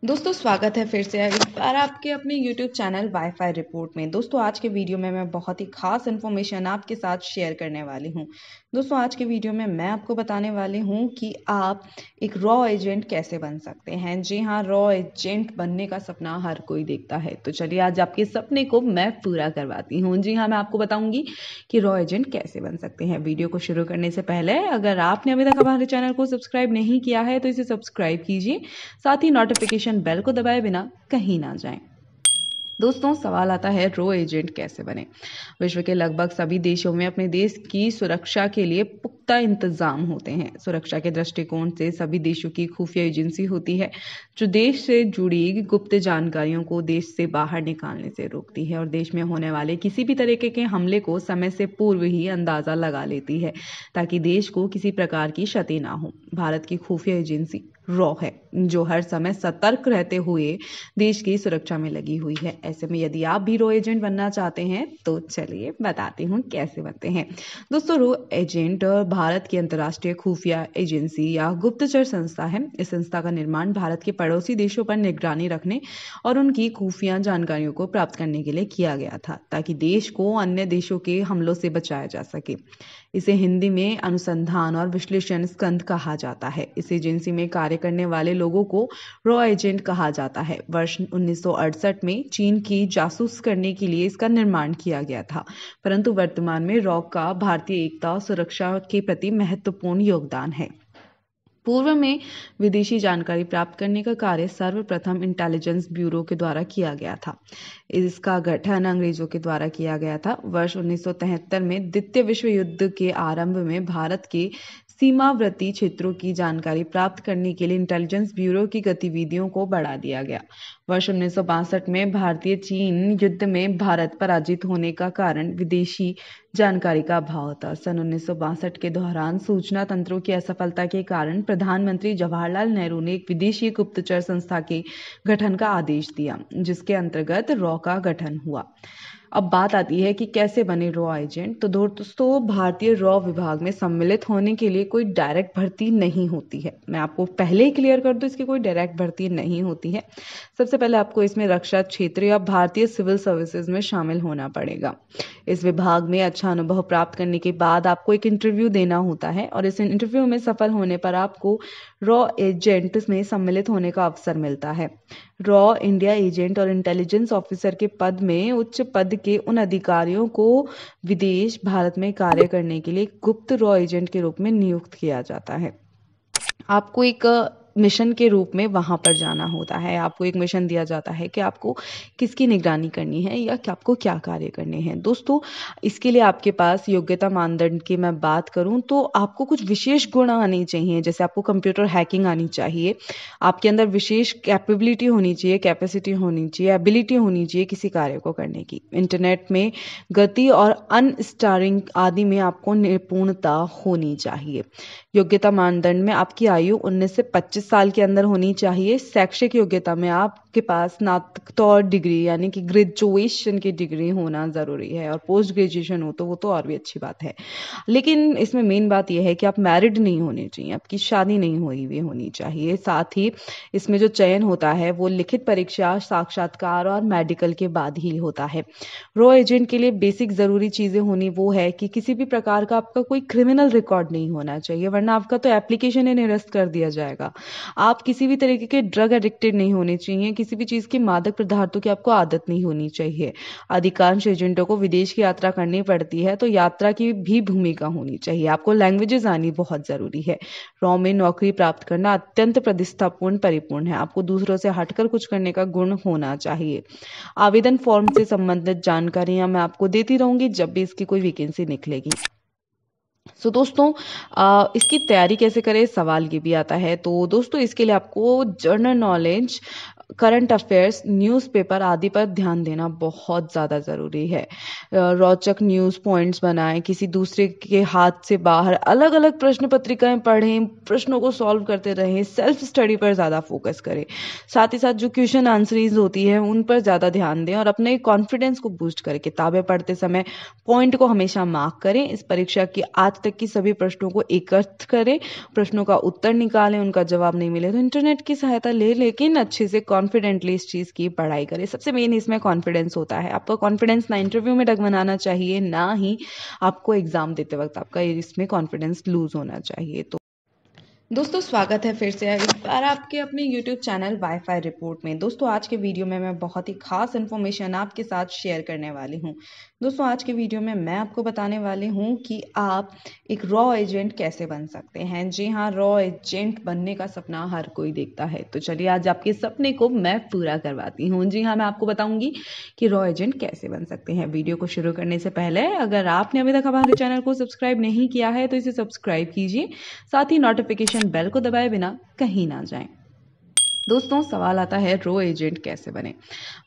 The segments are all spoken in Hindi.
दोस्तों स्वागत है फिर से एक बार आपके अपने YouTube चैनल वाईफाई रिपोर्ट में। दोस्तों आज के वीडियो में मैं बहुत ही खास इन्फॉर्मेशन आपके साथ शेयर करने वाली हूं। दोस्तों आज के वीडियो में मैं आपको बताने वाली हूं कि आप एक रॉ एजेंट कैसे बन सकते हैं। जी हाँ, रॉ एजेंट बनने का सपना हर कोई देखता है, तो चलिए आज आपके सपने को मैं पूरा करवाती हूँ। जी हाँ, मैं आपको बताऊंगी कि रॉ एजेंट कैसे बन सकते हैं। वीडियो को शुरू करने से पहले अगर आपने अभी तक हमारे चैनल को सब्सक्राइब नहीं किया है तो इसे सब्सक्राइब कीजिए, साथ ही नोटिफिकेशन बेल को दबाए बिना कहीं ना जाएं। दोस्तों सवाल आता है रॉ एजेंट कैसे बने। विश्व के लगभग सभी देशों में अपने देश की सुरक्षा के लिए पुख्ता इंतजाम होते हैं। सुरक्षा के दृष्टिकोण से सभी देशों की खुफिया एजेंसी होती है जो देश से जुड़ी गुप्त जानकारियों को देश से बाहर निकालने से रोकती है और देश में होने वाले किसी भी तरीके के हमले को समय से पूर्व ही अंदाजा लगा लेती है ताकि देश को किसी प्रकार की क्षति ना हो। भारत की खुफिया एजेंसी रॉ है जो हर समय सतर्क रहते हुए देश की सुरक्षा में लगी हुई है। ऐसे में यदि आप भी रॉ एजेंट बनना चाहते हैं तो चलिए बताती हूँ कैसे बनते हैं। दोस्तों रॉ एजेंट भारत की अंतर्राष्ट्रीय खुफिया एजेंसी या गुप्तचर संस्था है। इस संस्था का निर्माण भारत के पड़ोसी देशों पर निगरानी रखने और उनकी खुफिया जानकारियों को प्राप्त करने के लिए किया गया था ताकि देश को अन्य देशों के हमलों से बचाया जा सके। इसे हिंदी में अनुसंधान और विश्लेषण स्कंध कहा जाता है। इस एजेंसी में कार्य करने वाले लोगों को रॉ एजेंट कहा जाता है। वर्ष 1968 में चीन की जासूस करने के लिए इसका निर्माण किया गया था, परंतु वर्तमान में रॉ का भारतीय एकता और सुरक्षा के प्रति महत्वपूर्ण योगदान है। पूर्व में विदेशी जानकारी प्राप्त करने का कार्य सर्वप्रथम इंटेलिजेंस ब्यूरो के द्वारा किया गया था। इसका गठन अंग्रेजों के द्वारा किया गया था। वर्ष 1973 में द्वितीय विश्व युद्ध के आरंभ में भारत के सीमावर्ती क्षेत्रों की जानकारी प्राप्त करने के लिए इंटेलिजेंस ब्यूरो की गतिविधियों को बढ़ा दिया गया। वर्ष 1962 में भारतीय चीन युद्ध में भारत पराजित होने का कारण विदेशी जानकारी का अभाव था। सन 1962 के दौरान सूचना तंत्रों की असफलता के कारण प्रधानमंत्री जवाहरलाल नेहरू ने एक विदेशी गुप्तचर संस्था के गठन का आदेश दिया जिसके अंतर्गत रॉ का गठन हुआ। अब बात आती है कि कैसे बने रॉ एजेंट। तो दोस्तों भारतीय रॉ विभाग में सम्मिलित होने के लिए कोई डायरेक्ट भर्ती नहीं होती है। मैं आपको पहले ही क्लियर कर दूं, इसकी कोई डायरेक्ट भर्ती नहीं होती है। सबसे पहले आपको इसमें रक्षा क्षेत्र या भारतीय सिविल सर्विसेज में शामिल होना पड़ेगा। इस विभाग में अच्छा अनुभव प्राप्त करने के बाद आपको एक इंटरव्यू देना होता है और इस इंटरव्यू में सफल होने पर आपको रॉ एजेंट में सम्मिलित होने का अवसर मिलता है। रॉ इंडिया एजेंट और इंटेलिजेंस ऑफिसर के पद में उच्च पद के उन अधिकारियों को विदेश भारत में कार्य करने के लिए गुप्त रॉ एजेंट के रूप में नियुक्त किया जाता है। आपको एक मिशन के रूप में वहां पर जाना होता है। आपको एक मिशन दिया जाता है कि आपको किसकी निगरानी करनी है या कि आपको क्या कार्य करने हैं। दोस्तों इसके लिए आपके पास योग्यता मानदंड की मैं बात करूं तो आपको कुछ विशेष गुण आने चाहिए। जैसे आपको कंप्यूटर हैकिंग आनी चाहिए, आपके अंदर विशेष कैपेबिलिटी होनी चाहिए, कैपेसिटी होनी चाहिए, एबिलिटी होनी चाहिए किसी कार्य को करने की। इंटरनेट में गति और अनस्टारिंग आदि में आपको निपुणता होनी चाहिए। योग्यता मानदंड में आपकी आयु 19 से 25 साल के अंदर होनी चाहिए। शैक्षिक योग्यता में आपके पास स्नातकोत्तर डिग्री यानी कि ग्रेजुएशन की डिग्री होना जरूरी है और पोस्ट ग्रेजुएशन हो तो वो तो और भी अच्छी बात है। लेकिन इसमें मेन बात यह है कि आप मैरिड नहीं होने चाहिए, आपकी शादी नहीं हुई हुई होनी चाहिए। साथ ही इसमें जो चयन होता है वो लिखित परीक्षा, साक्षात्कार और मेडिकल के बाद ही होता है। रॉ एजेंट के लिए बेसिक जरूरी चीजें होनी वो है कि किसी भी प्रकार का आपका कोई क्रिमिनल रिकॉर्ड नहीं होना चाहिए, वरना आपका तो एप्लीकेशन ही निरस्त कर दिया जाएगा। आप किसी भी तरीके के ड्रग एडिक्टेड नहीं होने चाहिए, किसी भी चीज की मादक पदार्थों की आपको आदत नहीं होनी चाहिए। अधिकांश एजेंटों को विदेश की यात्रा करनी पड़ती है तो यात्रा की भी भूमिका होनी चाहिए। आपको लैंग्वेजेस आनी बहुत जरूरी है। रॉ में नौकरी प्राप्त करना अत्यंत प्रतिष्ठापूर्ण परिपूर्ण है। आपको दूसरों से हटकर कुछ करने का गुण होना चाहिए। आवेदन फॉर्म से संबंधित जानकारियां मैं आपको देती रहूंगी जब भी इसकी कोई वैकेंसी निकलेगी। दोस्तों इसकी तैयारी कैसे करें, सवाल ये भी आता है। तो दोस्तों इसके लिए आपको general knowledge current affairs, newspaper आदि पर ध्यान देना बहुत ज़्यादा ज़रूरी है। रोचक न्यूज़ पॉइंट्स बनाएं, किसी दूसरे के हाथ से बाहर अलग अलग प्रश्न पत्रिकाएं पढ़ें, प्रश्नों को सॉल्व करते रहें, सेल्फ स्टडी पर ज़्यादा फोकस करें। साथ ही साथ जो क्वेश्चन आंसरीज होती है उन पर ज़्यादा ध्यान दें और अपने कॉन्फिडेंस को बूस्ट करें। किताबें पढ़ते समय पॉइंट को हमेशा मार्क करें। इस परीक्षा की आज तक की सभी प्रश्नों को एकत्र करें, प्रश्नों का उत्तर निकालें, उनका जवाब नहीं मिले तो इंटरनेट की सहायता ले, लेकिन अच्छे से कॉन्फिडेंटली इस चीज़ की पढ़ाई करें। सबसे मेन इसमें कॉन्फिडेंस होता है। आपका कॉन्फिडेंस ना इंटरव्यू में डगमगाना चाहिए, ना ही आपको एग्जाम देते वक्त आपका इसमें कॉन्फिडेंस लूज होना चाहिए। तो दोस्तों स्वागत है फिर से एक बार आपके अपने YouTube चैनल वाईफाई रिपोर्ट में। दोस्तों आज के वीडियो में मैं बहुत ही खास इन्फॉर्मेशन आपके साथ शेयर करने वाली हूं। दोस्तों आज के वीडियो में मैं आपको बताने वाली हूं कि आप एक रॉ एजेंट कैसे बन सकते हैं। जी हाँ, रॉ एजेंट बनने का सपना हर कोई देखता है। तो चलिए आज आपके सपने को मैं पूरा करवाती हूँ। जी हाँ, मैं आपको बताऊंगी कि रॉ एजेंट कैसे बन सकते हैं। वीडियो को शुरू करने से पहले अगर आपने अभी तक हमारे चैनल को सब्सक्राइब नहीं किया है तो इसे सब्सक्राइब कीजिए, साथ ही नोटिफिकेशन बेल को दबाए बिना कहीं ना जाएं। दोस्तों सवाल आता है रो एजेंट कैसे बने।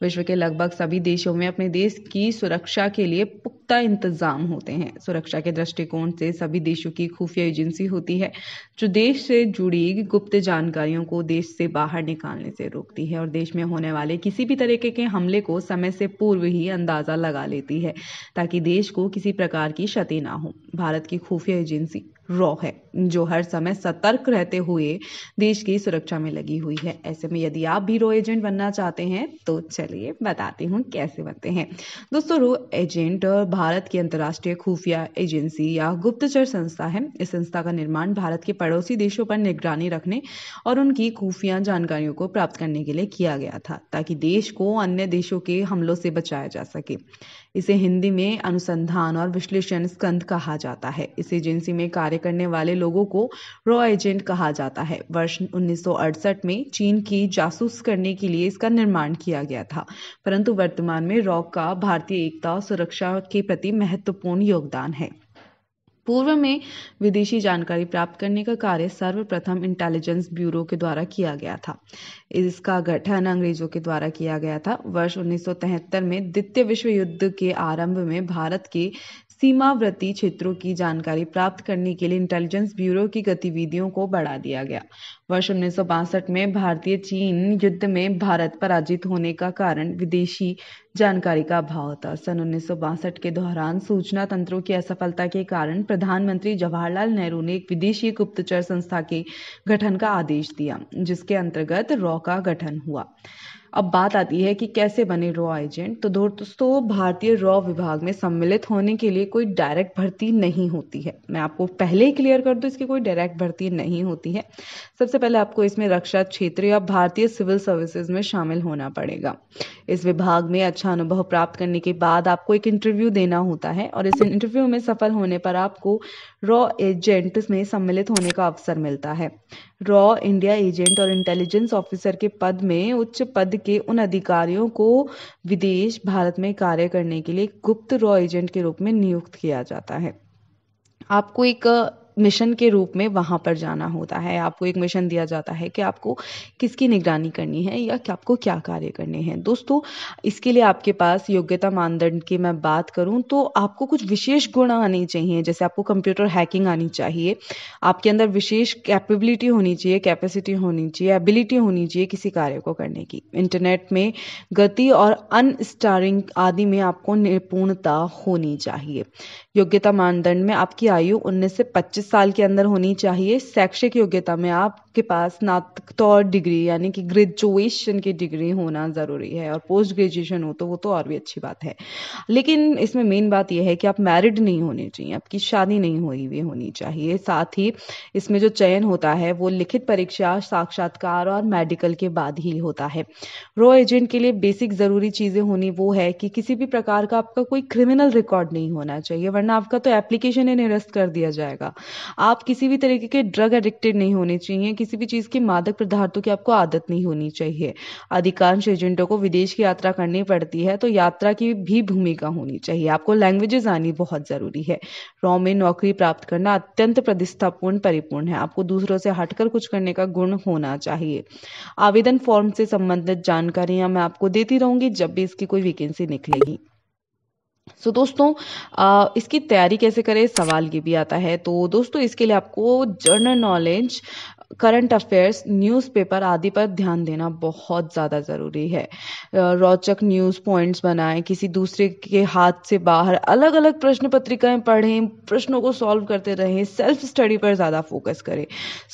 विश्व के लगभग सभी देशों में अपने देश की सुरक्षा के लिए पुख्ता इंतजाम होते हैं। सुरक्षा के दृष्टिकोण से सभी देशों की खुफिया एजेंसी होती है जो देश से जुड़ी गुप्त जानकारियों को देश से बाहर निकालने से रोकती है और देश में होने वाले किसी भी तरीके के हमले को समय से पूर्व ही अंदाजा लगा लेती है ताकि देश को किसी प्रकार की क्षति ना हो। भारत की खुफिया एजेंसी रॉ है जो हर समय सतर्क रहते हुए देश की सुरक्षा में लगी हुई है। ऐसे में यदि आप भी रॉ एजेंट बनना चाहते हैं तो चलिए बताती हूँ कैसे बनते हैं। दोस्तों रॉ एजेंट भारत की अंतर्राष्ट्रीय खुफिया एजेंसी या गुप्तचर संस्था है। इस संस्था का निर्माण भारत के पड़ोसी देशों पर निगरानी रखने और उनकी खुफिया जानकारियों को प्राप्त करने के लिए किया गया था ताकि देश को अन्य देशों के हमलों से बचाया जा सके। इसे हिंदी में अनुसंधान और विश्लेषण स्कंध कहा जाता है। इस एजेंसी में कार्य करने वाले लोगों को रॉ एजेंट कहा जाता है। वर्ष 1968 में चीन की जासूस करने के लिए इसका निर्माण किया गया था, परंतु वर्तमान में रॉ का भारतीय एकता और सुरक्षा के प्रति महत्वपूर्ण योगदान है। पूर्व में विदेशी जानकारी प्राप्त करने का कार्य सर्वप्रथम इंटेलिजेंस ब्यूरो के द्वारा किया गया था। इसका गठन अंग्रेजों के द्वारा किया गया था। वर्ष 1973 में द्वितीय विश्व युद्ध के आरंभ में भारत के सीमावर्ती क्षेत्रों की जानकारी प्राप्त करने के लिए इंटेलिजेंस ब्यूरो की गतिविधियों को बढ़ा दिया गया। वर्ष 1962 में भारतीय चीन युद्ध में भारत पराजित होने का कारण विदेशी जानकारी का अभाव था। सन 1962 के दौरान सूचना तंत्रों की असफलता के कारण प्रधानमंत्री जवाहरलाल नेहरू ने एक विदेशी गुप्तचर संस्था के गठन का आदेश दिया जिसके अंतर्गत रॉ का गठन हुआ। अब बात आती है कि कैसे बने रॉ एजेंट। तो दोस्तों भारतीय रॉ विभाग में सम्मिलित होने के लिए कोई डायरेक्ट भर्ती नहीं होती है। मैं आपको पहले ही क्लियर कर दूं, इसकी कोई डायरेक्ट भर्ती नहीं होती है। सबसे पहले आपको इसमें रक्षा क्षेत्र या भारतीय सिविल सर्विसेज में शामिल होना पड़ेगा। इस विभाग में अच्छा अनुभव प्राप्त करने के बाद आपको एक इंटरव्यू देना होता है और इस इंटरव्यू में सफल होने पर आपको रॉ एजेंट में सम्मिलित होने का अवसर मिलता है। रॉ इंडिया एजेंट और इंटेलिजेंस ऑफिसर के पद में उच्च पद के उन अधिकारियों को विदेश भारत में कार्य करने के लिए गुप्त रॉ एजेंट के रूप में नियुक्त किया जाता है। आपको एक मिशन के रूप में वहां पर जाना होता है। आपको एक मिशन दिया जाता है कि आपको किसकी निगरानी करनी है या कि आपको क्या कार्य करने हैं। दोस्तों इसके लिए आपके पास योग्यता मानदंड की मैं बात करूं तो आपको कुछ विशेष गुण आने चाहिए। जैसे आपको कंप्यूटर हैकिंग आनी चाहिए, आपके अंदर विशेष कैपेबिलिटी होनी चाहिए, कैपेसिटी होनी चाहिए, एबिलिटी होनी चाहिए किसी कार्य को करने की। इंटरनेट में गति और अनस्टारिंग आदि में आपको निपुणता होनी चाहिए। योग्यता मानदंड में आपकी आयु 19 से 25 साल के अंदर होनी चाहिए। शैक्षिक योग्यता में आपके पास स्नातकोत्तर डिग्री यानी कि ग्रेजुएशन की डिग्री होना जरूरी है और पोस्ट ग्रेजुएशन हो तो वो तो और भी अच्छी बात है। लेकिन इसमें मेन बात यह है कि आप मैरिड नहीं होने चाहिए, आपकी शादी नहीं हुई हुई होनी चाहिए। साथ ही इसमें जो चयन होता है वो लिखित परीक्षा, साक्षात्कार और मेडिकल के बाद ही होता है। रॉ एजेंट के लिए बेसिक जरूरी चीजें होनी वो है कि किसी भी प्रकार का आपका कोई क्रिमिनल रिकॉर्ड नहीं होना चाहिए, वरना आपका तो एप्लीकेशन ही निरस्त कर दिया जाएगा। आप किसी भी तरीके के ड्रग एडिक्टेड नहीं होने चाहिए, किसी भी चीज़ की मादक पदार्थों की आपको आदत नहीं होनी चाहिए। अधिकांश एजेंटों को विदेश की यात्रा करनी पड़ती है, तो यात्रा की भी भूमिका होनी चाहिए। आपको लैंग्वेजेस आनी बहुत ज़रूरी है। रॉ में नौकरी प्राप्त करना अत्यंत प्रतिष्ठापूर्ण परिपूर्ण है। आपको दूसरों से हटकर कुछ करने का गुण होना चाहिए। आवेदन फॉर्म से संबंधित जानकारियां मैं आपको देती रहूंगी जब भी इसकी कोई वैकेंसी निकलेगी। दोस्तों, इसकी तैयारी कैसे करें, सवाल ये भी आता है। तो दोस्तों, इसके लिए आपको general knowledge, current affairs, newspaper आदि पर ध्यान देना बहुत ज़्यादा ज़रूरी है। रोचक न्यूज़ पॉइंट्स बनाएं, किसी दूसरे के हाथ से बाहर अलग अलग प्रश्न पत्रिकाएं पढ़ें, प्रश्नों को सॉल्व करते रहें, सेल्फ स्टडी पर ज़्यादा फोकस करें।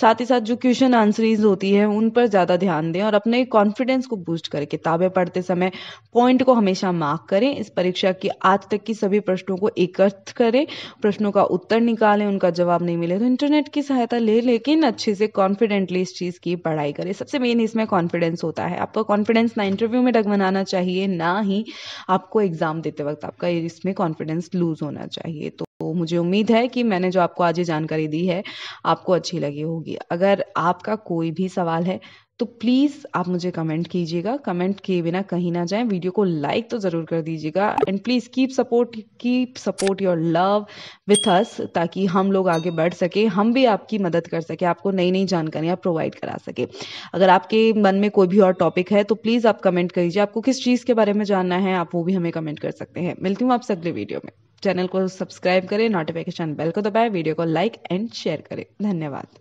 साथ ही साथ जो क्वेश्चन आंसरीज होती है उन पर ज़्यादा ध्यान दें और अपने कॉन्फिडेंस को बूस्ट करें। किताबें पढ़ते समय पॉइंट को हमेशा मार्क करें। इस परीक्षा की आज तक की सभी प्रश्नों को एकत्र करें, प्रश्नों का उत्तर निकालें, उनका जवाब नहीं मिले तो इंटरनेट की सहायता ले, लेकिन अच्छे से कॉन्फिडेंटली इस चीज़ की पढ़ाई करें। सबसे मेन इसमें कॉन्फिडेंस होता है। आपका कॉन्फिडेंस ना इंटरव्यू में डगमगाना चाहिए, ना ही आपको एग्जाम देते वक्त आपका इसमें कॉन्फिडेंस लूज होना चाहिए। तो मुझे उम्मीद है कि मैंने जो आपको आज ये जानकारी दी है आपको अच्छी लगी होगी। अगर आपका कोई भी सवाल है तो प्लीज़ आप मुझे कमेंट कीजिएगा। कमेंट किए बिना कहीं ना जाएं। वीडियो को लाइक तो ज़रूर कर दीजिएगा and please keep support your love with us, ताकि हम लोग आगे बढ़ सके, हम भी आपकी मदद कर सके, आपको नई नई जानकारियाँ प्रोवाइड करा सके। अगर आपके मन में कोई भी और टॉपिक है तो प्लीज़ आप कमेंट करिए। आपको किस चीज़ के बारे में जानना है आप वो भी हमें कमेंट कर सकते हैं। मिलती हूँ आपसे अगले वीडियो में। चैनल को सब्सक्राइब करें, नोटिफिकेशन बेल को दबाएं, वीडियो को लाइक एंड शेयर करें। धन्यवाद।